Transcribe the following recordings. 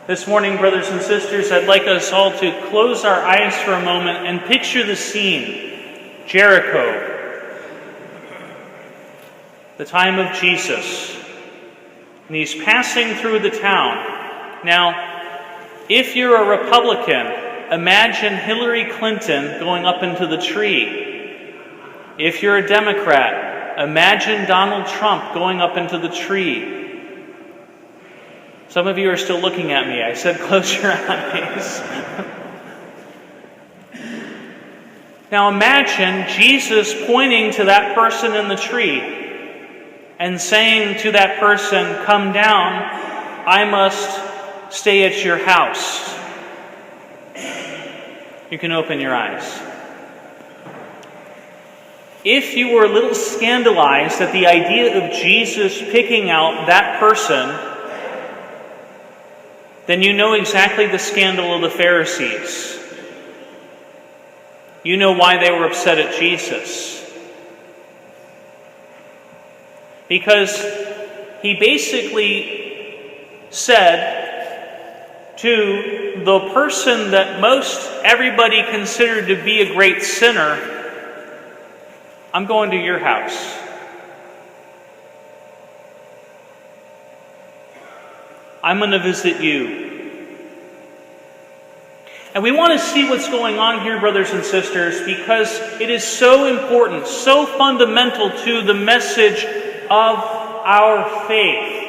This morning, brothers and sisters, I'd like us all to close our eyes for a moment and picture the scene. Jericho, the time of Jesus, and he's passing through the town. Now, if you're a Republican, imagine Hillary Clinton going up into the tree. If you're a Democrat, imagine Donald Trump going up into the tree. Some of you are still looking at me. I said close your eyes. Now imagine Jesus pointing to that person in the tree and saying to that person, "Come down, I must stay at your house." You can open your eyes. If you were a little scandalized at the idea of Jesus picking out that person, then you know exactly the scandal of the Pharisees. You know why they were upset at Jesus. Because he basically said to the person that most everybody considered to be a great sinner, "I'm going to your house." I'm going to visit you. And we want to see what's going on here, brothers and sisters, because it is so important, so fundamental to the message of our faith.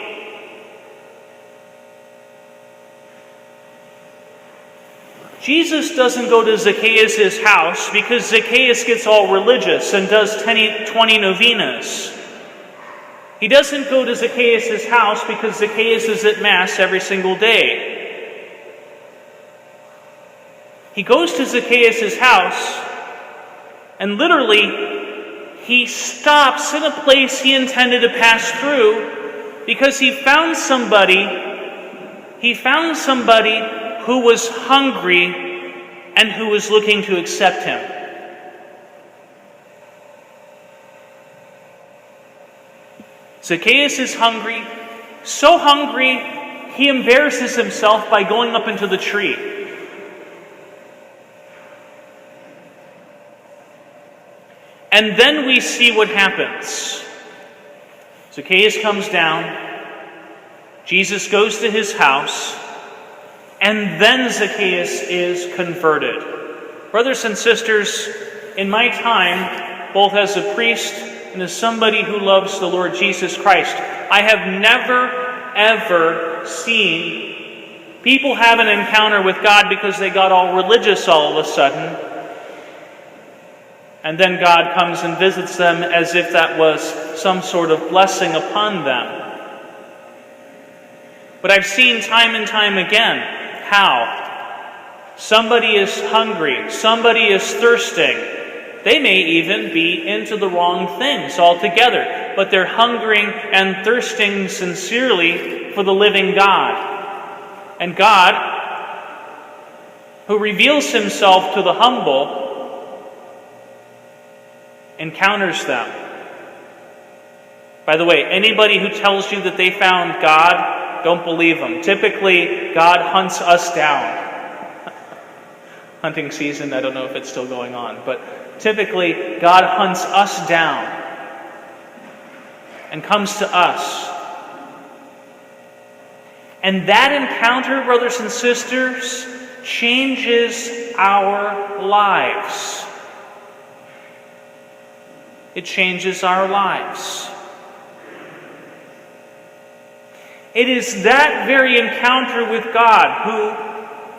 Jesus doesn't go to Zacchaeus' house because Zacchaeus gets all religious and does 20 novenas. He doesn't go to Zacchaeus' house because Zacchaeus is at Mass every single day. He goes to Zacchaeus' house and literally he stops in a place he intended to pass through because he found somebody who was hungry and who was looking to accept him. Zacchaeus is hungry, so hungry he embarrasses himself by going up into the tree. And then we see what happens. Zacchaeus comes down, Jesus goes to his house, and then Zacchaeus is converted. Brothers and sisters, in my time, both as a priest and as somebody who loves the Lord Jesus Christ, I have never, ever seen people have an encounter with God because they got all religious all of a sudden, and then God comes and visits them as if that was some sort of blessing upon them. But I've seen time and time again how somebody is hungry, somebody is thirsting. They may even be into the wrong things altogether, but they're hungering and thirsting sincerely for the living God. And God, who reveals himself to the humble, encounters them. By the way, anybody who tells you that they found God, don't believe them. Typically, God hunts us down. Hunting season, I don't know if it's still going on, but typically, God hunts us down and comes to us. And that encounter, brothers and sisters, changes our lives. It changes our lives. It is that very encounter with God who,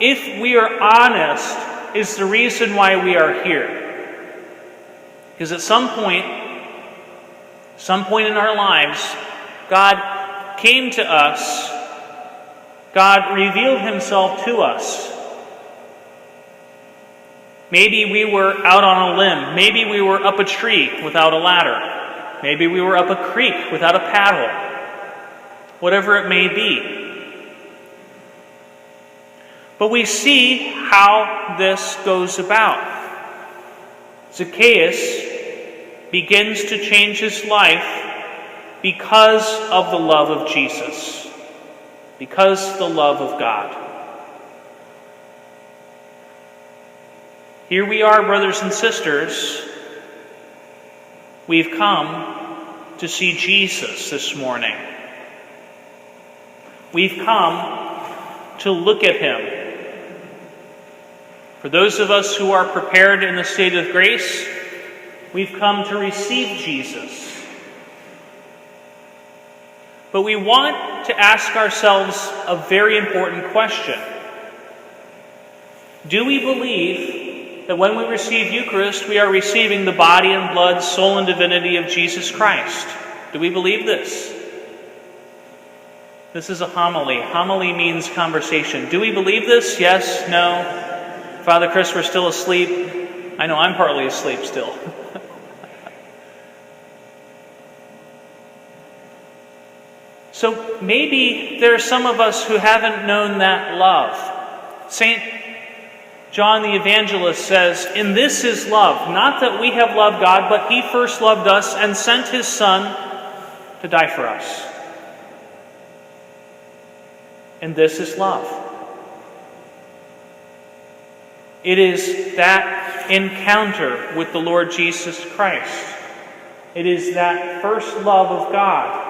if we are honest, is the reason why we are here. Because at some point in our lives, God came to us, God revealed himself to us. Maybe we were out on a limb, maybe we were up a tree without a ladder, maybe we were up a creek without a paddle, whatever it may be. But we see how this goes about. Zacchaeus begins to change his life because of the love of Jesus, because the love of God. Here we are, brothers and sisters. We've come to see Jesus this morning. We've come to look at him. For those of us who are prepared in the state of grace, we've come to receive Jesus. But we want to ask ourselves a very important question. Do we believe that when we receive Eucharist, we are receiving the body and blood, soul and divinity of Jesus Christ? Do we believe this? This is a homily. Homily means conversation. Do we believe this? Yes? No? Father Chris, we're still asleep. I know I'm partly asleep still. So maybe there are some of us who haven't known that love. St. John the Evangelist says, "In this is love, not that we have loved God, but he first loved us and sent his Son to die for us." And this is love. It is that encounter with the Lord Jesus Christ. It is that first love of God,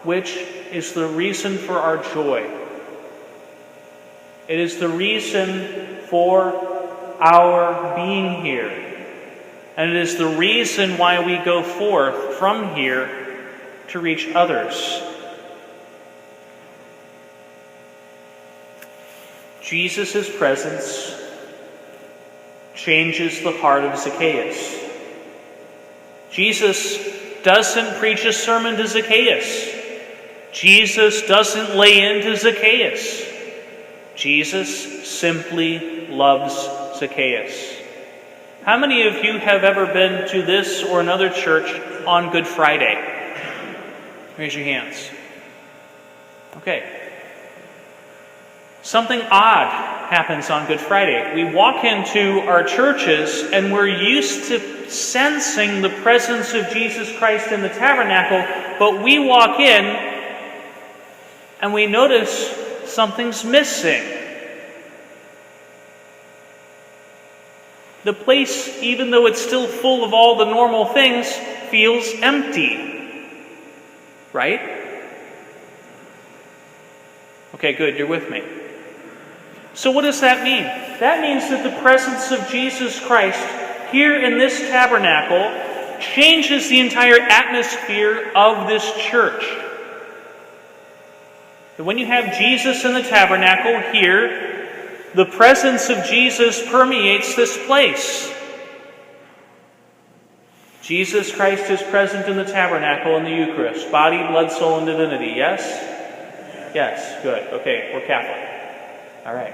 which is the reason for our joy. It is the reason for our being here. And it is the reason why we go forth from here to reach others. Jesus' presence changes the heart of Zacchaeus. Jesus doesn't preach a sermon to Zacchaeus. Jesus doesn't lay into Zacchaeus. Jesus simply loves Zacchaeus. How many of you have ever been to this or another church on Good Friday? Raise your hands. Okay. Something odd happens on Good Friday. We walk into our churches and we're used to sensing the presence of Jesus Christ in the tabernacle, but we walk in and we notice something's missing. The place, even though it's still full of all the normal things, feels empty. Right? Okay, good, you're with me. So what does that mean? That means that the presence of Jesus Christ here in this tabernacle changes the entire atmosphere of this church. That when you have Jesus in the tabernacle here, the presence of Jesus permeates this place. Jesus Christ is present in the tabernacle in the Eucharist. Body, blood, soul, and divinity. Yes? Yes. Good. Okay, we're Catholic. All right.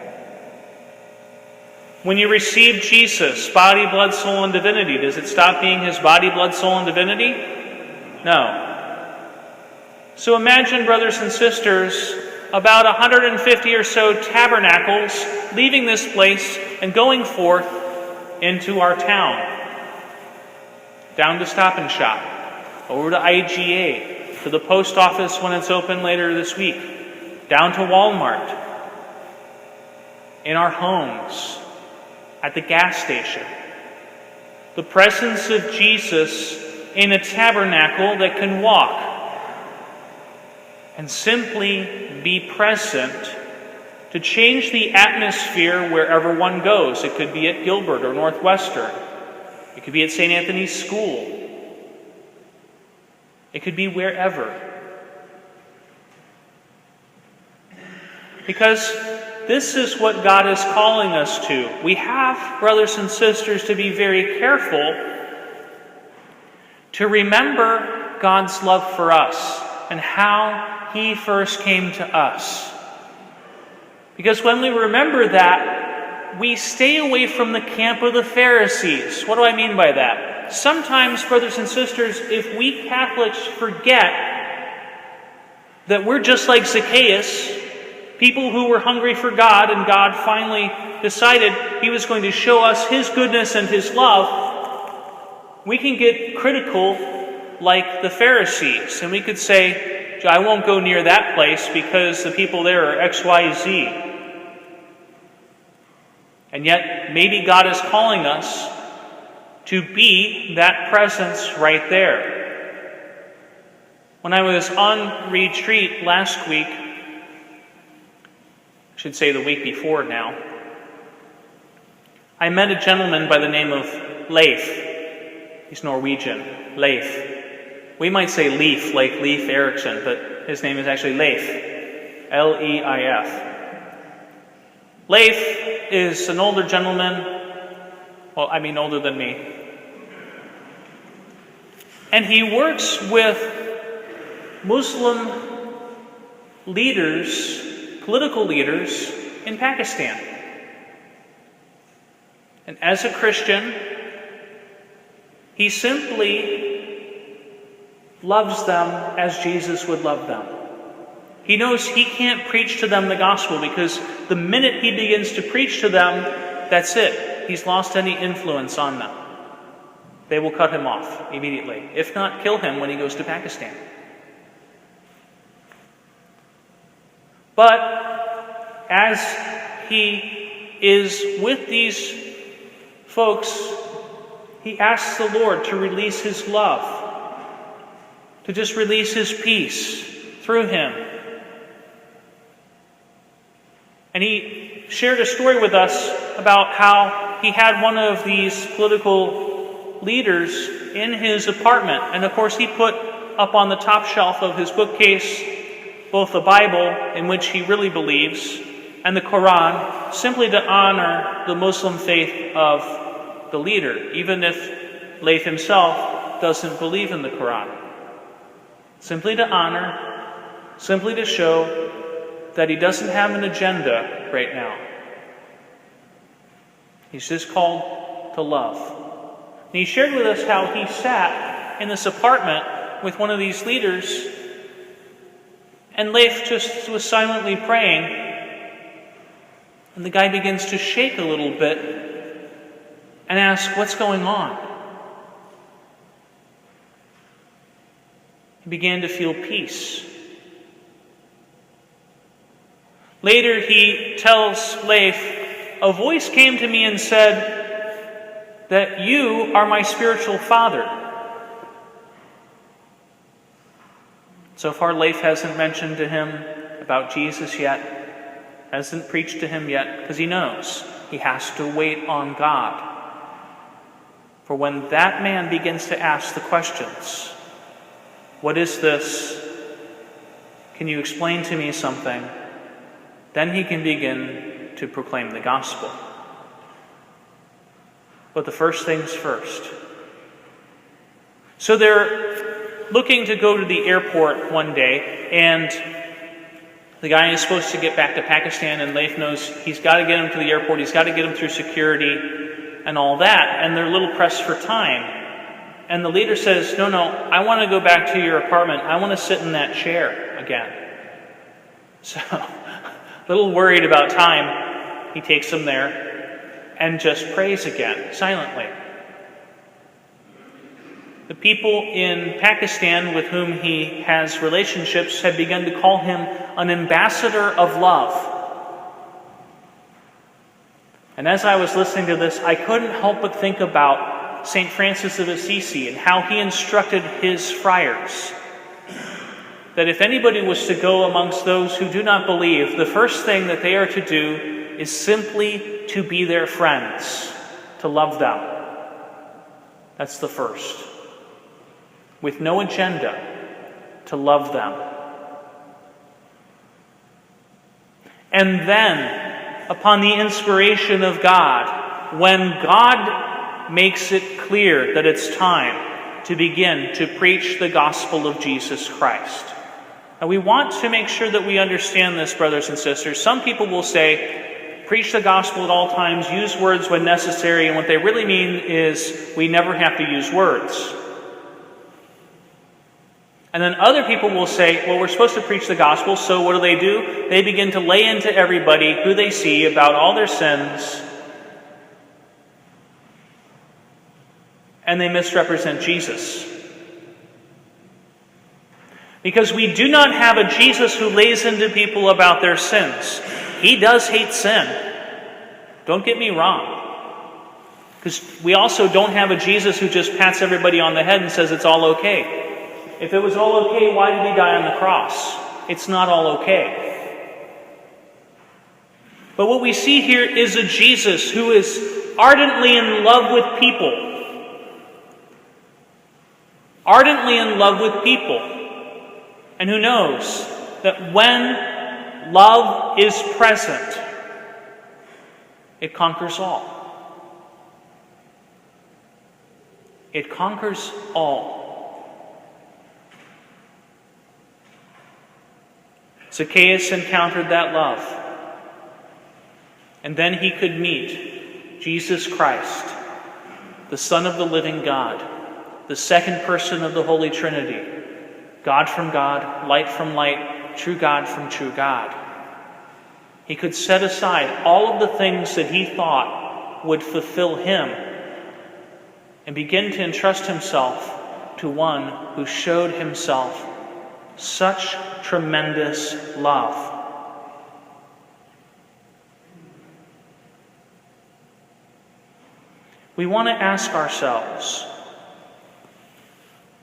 When you receive Jesus, body, blood, soul, and divinity, does it stop being his body, blood, soul, and divinity? No. So imagine, brothers and sisters, about 150 or so tabernacles leaving this place and going forth into our town. Down to Stop and Shop, over to IGA, to the post office when it's open later this week, down to Walmart, in our homes, at the gas station. The presence of Jesus in a tabernacle that can walk and simply be present to change the atmosphere wherever one goes. It could be at Gilbert or Northwestern. It could be at St. Anthony's School. It could be wherever. Because this is what God is calling us to. We have, brothers and sisters, to be very careful to remember God's love for us and how he first came to us. Because when we remember that, we stay away from the camp of the Pharisees. What do I mean by that? Sometimes, brothers and sisters, if we Catholics forget that we're just like Zacchaeus, people who were hungry for God, and God finally decided he was going to show us his goodness and his love, we can get critical like the Pharisees. And we could say, I won't go near that place because the people there are X, Y, Z. And yet, maybe God is calling us to be that presence right there. When I was on retreat last week, I should say the week before now, I met a gentleman by the name of Leif. He's Norwegian, Leif. We might say Leif, like Leif Erikson, but his name is actually Leif. L-E-I-F. Leif is an older gentleman, older than me. And he works with Muslim leaders, political leaders in Pakistan. And as a Christian, he simply loves them as Jesus would love them. He knows he can't preach to them the gospel because the minute he begins to preach to them, that's it. He's lost any influence on them. They will cut him off immediately, if not kill him when he goes to Pakistan. But as he is with these folks, he asks the Lord to release his love, to just release his peace through him. And he shared a story with us about how he had one of these political leaders in his apartment. And of course, he put up on the top shelf of his bookcase both the Bible, in which he really believes, and the Quran, simply to honor the Muslim faith of the leader, even if Leif himself doesn't believe in the Quran. Simply to honor, simply to show that he doesn't have an agenda right now. He's just called to love. And he shared with us how he sat in this apartment with one of these leaders, and Leif just was silently praying, and the guy begins to shake a little bit and ask, "What's going on?" He began to feel peace. Later he tells Leif, "A voice came to me and said that you are my spiritual father." So far, Leif hasn't mentioned to him about Jesus yet, hasn't preached to him yet, because he knows he has to wait on God. For when that man begins to ask the questions, "What is this? Can you explain to me something?" then he can begin to proclaim the gospel. But the first things first. So they're looking to go to the airport one day, and the guy is supposed to get back to Pakistan, and Leif knows he's got to get him to the airport, he's got to get him through security and all that, and they're a little pressed for time. And the leader says, no, I want to go back to your apartment. I want to sit in that chair again. So, a little worried about time, he takes him there and just prays again, silently. The people in Pakistan with whom he has relationships have begun to call him an ambassador of love. And as I was listening to this, I couldn't help but think about St. Francis of Assisi and how he instructed his friars that if anybody was to go amongst those who do not believe, the first thing that they are to do is simply to be their friends, to love them. That's the first. With no agenda, to love them. And then, upon the inspiration of God, when God makes it clear that it's time to begin to preach the gospel of Jesus Christ. Now, we want to make sure that we understand this, brothers and sisters. Some people will say, preach the gospel at all times, use words when necessary, and what they really mean is we never have to use words. And then other people will say, well, we're supposed to preach the gospel, so what do? They begin to lay into everybody who they see about all their sins, and they misrepresent Jesus. Because we do not have a Jesus who lays into people about their sins. He does hate sin. Don't get me wrong. Because we also don't have a Jesus who just pats everybody on the head and says it's all okay. If it was all okay, why did he die on the cross? It's not all okay. But what we see here is a Jesus who is ardently in love with people. Ardently in love with people. And who knows that when love is present, it conquers all. It conquers all. Zacchaeus encountered that love. And then he could meet Jesus Christ, the Son of the living God, the second person of the Holy Trinity, God from God, light from light, true God from true God. He could set aside all of the things that he thought would fulfill him and begin to entrust himself to one who showed himself such tremendous love. We want to ask ourselves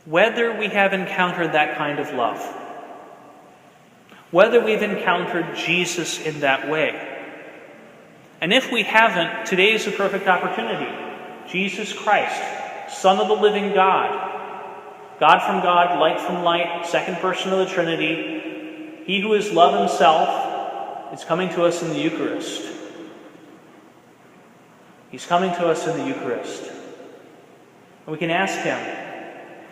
whether we have encountered that kind of love, whether we've encountered Jesus in that way. And if we haven't, today is the perfect opportunity. Jesus Christ, Son of the living God, God from God, light from light, second person of the Trinity, he who is love himself, is coming to us in the Eucharist. He's coming to us in the Eucharist. And we can ask him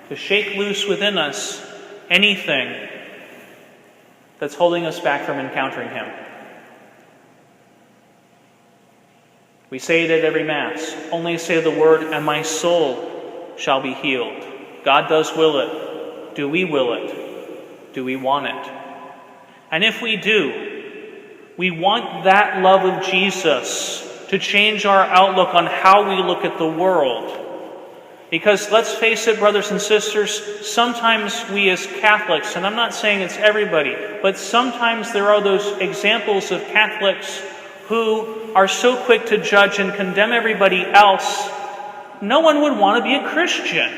to shake loose within us anything that's holding us back from encountering him. We say it at every Mass. Only say the word, and my soul shall be healed. God does will it. Do we will it? Do we want it? And if we do, we want that love of Jesus to change our outlook on how we look at the world. Because let's face it, brothers and sisters, sometimes we as Catholics, and I'm not saying it's everybody, but sometimes there are those examples of Catholics who are so quick to judge and condemn everybody else, no one would want to be a Christian.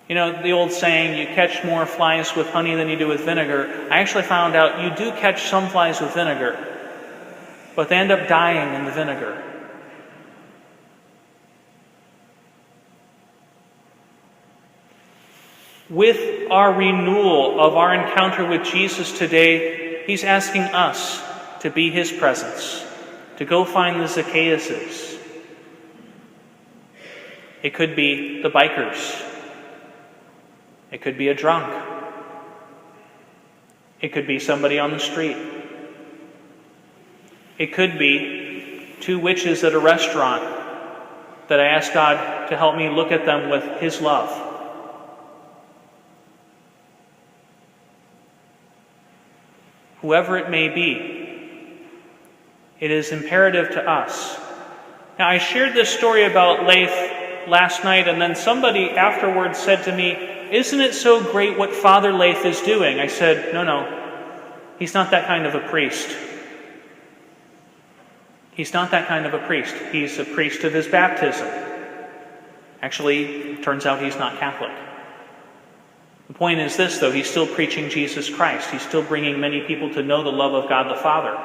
You know, the old saying, you catch more flies with honey than you do with vinegar. I actually found out you do catch some flies with vinegar, but they end up dying in the vinegar. With our renewal of our encounter with Jesus today, he's asking us to be his presence, to go find the Zacchaeuses. It could be the bikers. It could be a drunk. It could be somebody on the street. It could be two witches at a restaurant that I ask God to help me look at them with his love. Whoever it may be, it is imperative to us. Now, I shared this story about Leif last night, and then somebody afterwards said to me, "Isn't it so great what Father Leif is doing?" I said, No, he's not that kind of a priest. He's not that kind of a priest. He's a priest of his baptism. Actually, it turns out he's not Catholic. The point is this, though, he's still preaching Jesus Christ. He's still bringing many people to know the love of God the Father.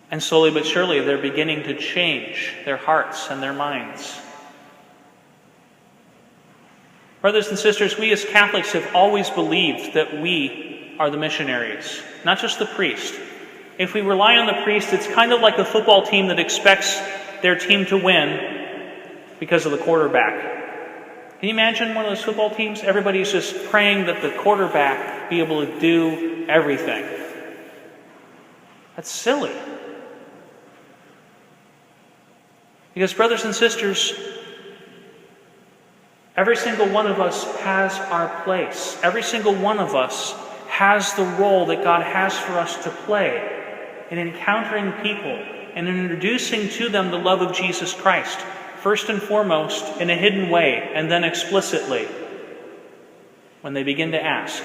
And slowly but surely, they're beginning to change their hearts and their minds. Brothers and sisters, we as Catholics have always believed that we are the missionaries, not just the priest. If we rely on the priest, it's kind of like a football team that expects their team to win because of the quarterback. Can you imagine one of those football teams? Everybody's just praying that the quarterback be able to do everything. That's silly. Because, brothers and sisters, every single one of us has our place. Every single one of us has the role that God has for us to play in encountering people and in introducing to them the love of Jesus Christ, first and foremost in a hidden way, and then explicitly when they begin to ask.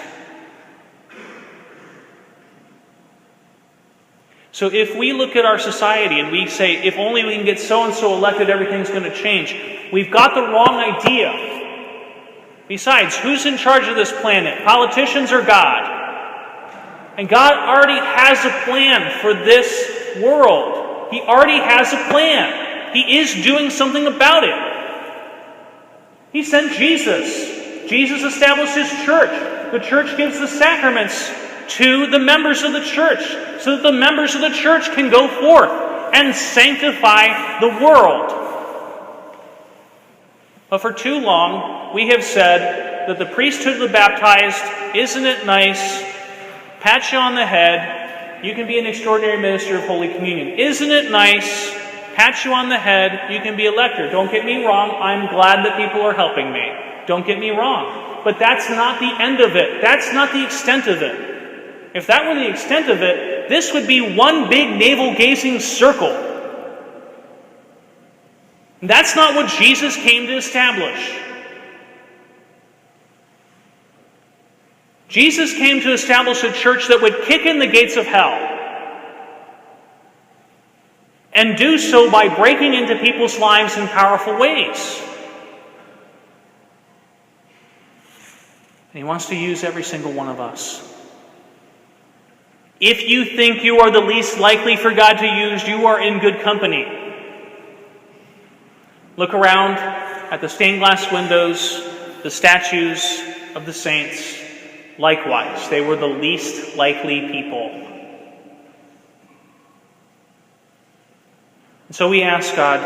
So if we look at our society and we say, if only we can get so-and-so elected, everything's going to change, we've got the wrong idea. Besides, who's in charge of this planet? Politicians or God? And God already has a plan for this world. He already has a plan. He is doing something about it. He sent Jesus. Jesus established His church. The church gives the sacraments to the members of the church, so that the members of the church can go forth and sanctify the world. But for too long, we have said that the priesthood of the baptized, isn't it nice? Pat you on the head, you can be an extraordinary minister of Holy Communion. Isn't it nice? Pat you on the head, you can be a lector. Don't get me wrong, I'm glad that people are helping me. Don't get me wrong. But that's not the end of it. That's not the extent of it. If that were the extent of it, this would be one big navel-gazing circle. And that's not what Jesus came to establish. Jesus came to establish a church that would kick in the gates of hell, and do so by breaking into people's lives in powerful ways. And He wants to use every single one of us. If you think you are the least likely for God to use, you are in good company. Look around at the stained glass windows, the statues of the saints. Likewise, they were the least likely people. And so we ask God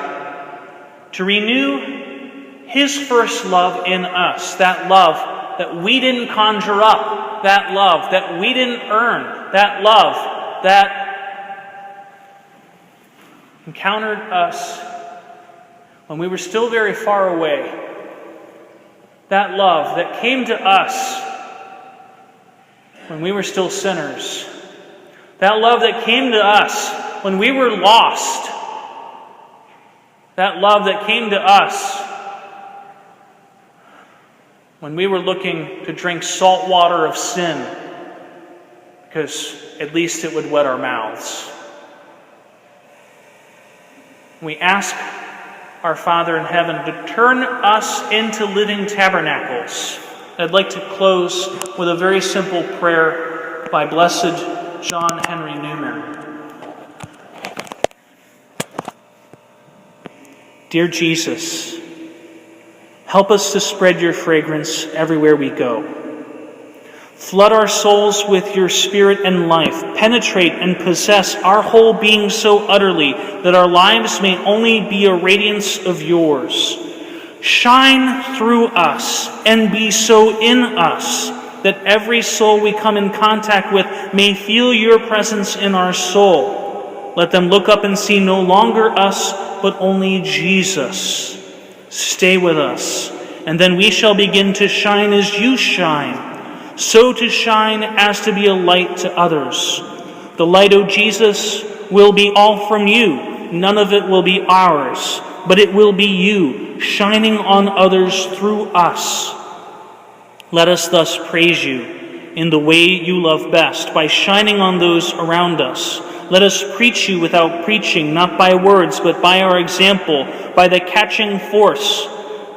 to renew His first love in us, that love that we didn't conjure up, that love that we didn't earn, that love that encountered us when we were still very far away, that love that came to us when we were still sinners, that love that came to us when we were lost, that love that came to us when we were looking to drink salt water of sin, because at least it would wet our mouths. We ask our Father in heaven to turn us into living tabernacles. I'd like to close with a very simple prayer by Blessed John Henry Newman. Dear Jesus, help us to spread your fragrance everywhere we go. Flood our souls with your spirit and life. Penetrate and possess our whole being so utterly that our lives may only be a radiance of yours. Shine through us and be so in us that every soul we come in contact with may feel your presence in our soul. Let them look up and see no longer us, but only Jesus. Stay with us, and then we shall begin to shine as you shine. So to shine as to be a light to others. The light, O Jesus, will be all from you. None of it will be ours, but it will be you, shining on others through us. Let us thus praise you in the way you love best, by shining on those around us. Let us preach you without preaching, not by words, but by our example, by the catching force,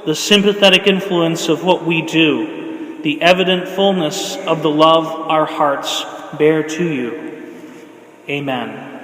the sympathetic influence of what we do, the evident fullness of the love our hearts bear to you. Amen.